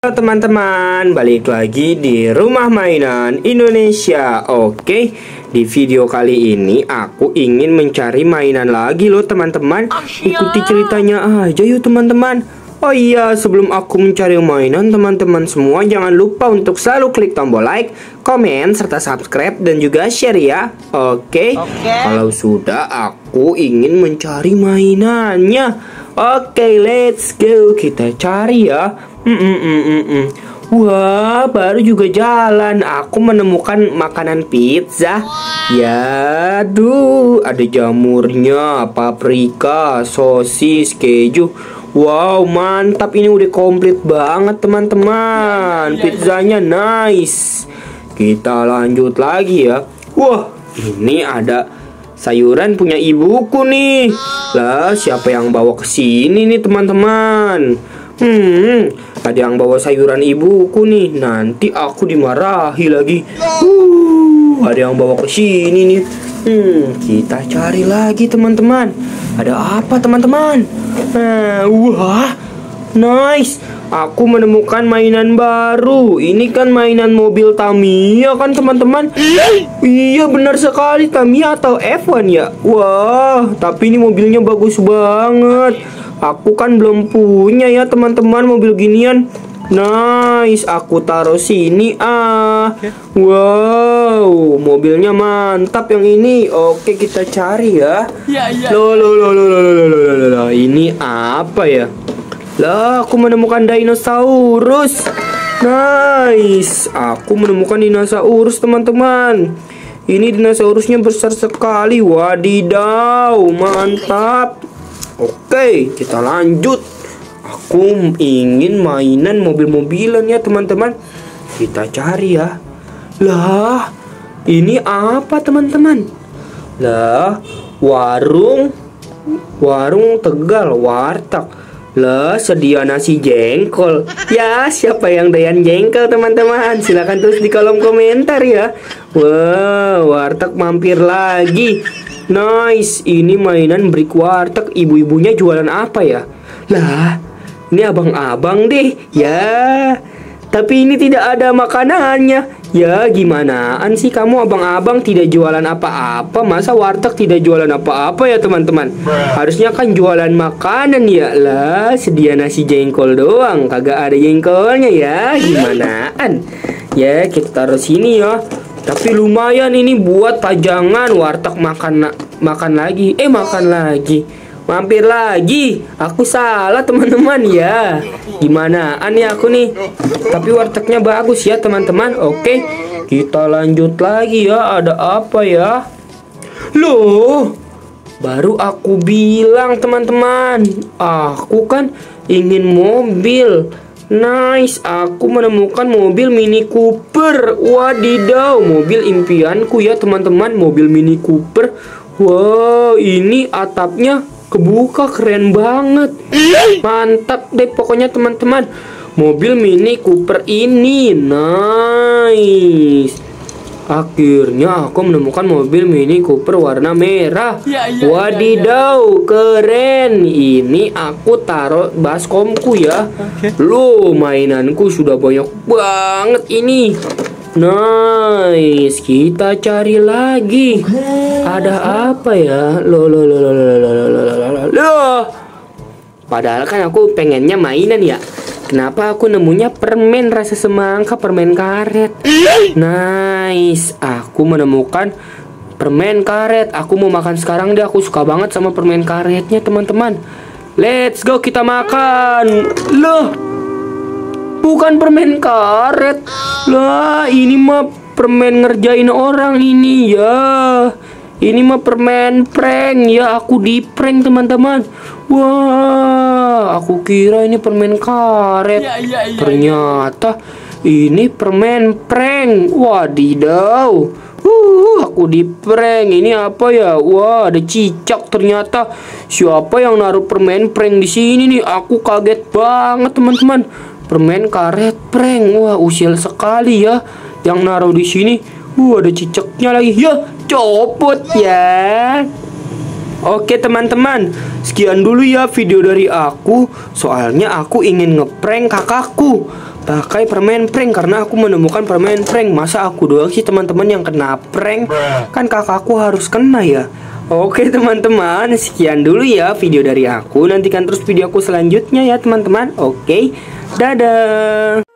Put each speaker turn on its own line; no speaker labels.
Halo teman-teman, balik lagi di Rumah Mainan Indonesia. Oke, di video kali ini aku ingin mencari mainan lagi loh teman-teman. Ikuti ceritanya aja yuk teman-teman. Oh iya, sebelum aku mencari mainan, teman-teman semua jangan lupa untuk selalu klik tombol like, komen, serta subscribe dan juga share ya. Oke. Kalau sudah, aku ingin mencari mainannya. Oke, let's go. Kita cari ya. Wah, baru juga jalan. Aku menemukan makanan pizza. Ya, aduh, ada jamurnya, paprika, sosis, keju. Wow, mantap, ini udah komplit banget teman-teman. Pizzanya nice. Kita lanjut lagi ya. Wah, ini ada sayuran punya ibuku nih. Lah, siapa yang bawa ke sini nih teman-teman? Ada yang bawa sayuran ibuku nih. Nanti aku dimarahi lagi. Ada yang bawa ke sini nih. Kita cari lagi teman-teman. Ada apa teman-teman? Wah, nice. Aku menemukan mainan baru. Ini kan mainan mobil Tamiya kan teman-teman? Iya benar sekali, Tamiya atau F1 ya. Wah, tapi ini mobilnya bagus banget. Aku kan belum punya ya teman-teman mobil ginian. Nice, aku taruh sini Wow, mobilnya mantap yang ini. Oke, kita cari ya. Loh, ini apa ya? Lah, aku menemukan dinosaurus. Nice, aku menemukan dinosaurus teman-teman. Ini dinosaurusnya besar sekali. Wadidaw, mantap. Oke, kita lanjut. Aku ingin mainan mobil-mobilan ya teman-teman. Kita cari ya. Lah, ini apa teman-teman? Lah, warung Tegal, warteg. Lah, sedia nasi jengkol. Ya, siapa yang doyan jengkol teman-teman? Silahkan tulis di kolom komentar ya. Wah, warteg mampir lagi. Nice, ini mainan brick warteg. Ibu-ibunya jualan apa ya? Lah, ini abang-abang deh. Ya, tapi ini tidak ada makanannya. Ya, gimanaan sih kamu abang-abang tidak jualan apa-apa? Masa warteg tidak jualan apa-apa ya teman-teman? Harusnya kan jualan makanan ya. Lah, sedia nasi jengkol doang, kagak ada jengkolnya ya. Gimanaan? Ya, kita taruh sini ya. Tapi lumayan ini buat pajangan. Warteg makan lagi. Makan lagi. Mampir lagi. Aku salah teman-teman ya. Gimanaan ya aku nih. Tapi wartegnya bagus ya teman-teman. Oke, kita lanjut lagi ya. Ada apa ya? Loh, baru aku bilang teman-teman, aku kan ingin mobil. Nice, aku menemukan mobil Mini Cooper. Wadidaw, mobil impianku ya teman-teman, mobil Mini Cooper. Wow, ini atapnya kebuka, keren banget. Mantap deh pokoknya teman-teman. Mobil Mini Cooper ini nice. Akhirnya aku menemukan mobil Mini Cooper warna merah. Wadidaw, keren. Ini aku taruh baskomku ya. Loh, mainanku sudah banyak banget ini. Nice, kita cari lagi. Ada apa ya? Loh. Padahal kan aku pengennya mainan ya. Kenapa aku nemunya permen rasa semangka, permen karet. Nice, aku menemukan permen karet. Aku mau makan sekarang deh, aku suka banget sama permen karetnya teman-teman. Let's go, kita makan. Loh, bukan permen karet. Lah, ini mah permen ngerjain orang ini ya. Ini mah permen prank ya, aku di prank teman-teman. Wah, aku kira ini permen karet. Ternyata ini permen prank. Wadidaw. Aku di prank. Ini apa ya? Wah, ada cicak ternyata. Siapa yang naruh permen prank di sini nih? Aku kaget banget teman-teman. Permen karet prank. Wah, usil sekali ya yang naruh di sini. Ada cicaknya lagi. Ya, copot ya. Oke teman-teman, sekian dulu ya video dari aku. Soalnya aku ingin ngeprank kakakku. pakai permen prank karena aku menemukan permen prank. Masa aku doang sih teman-teman yang kena prank? Kan kakakku harus kena ya. Oke teman-teman, sekian dulu ya video dari aku. Nantikan terus video aku selanjutnya ya teman-teman. Oke, dadah.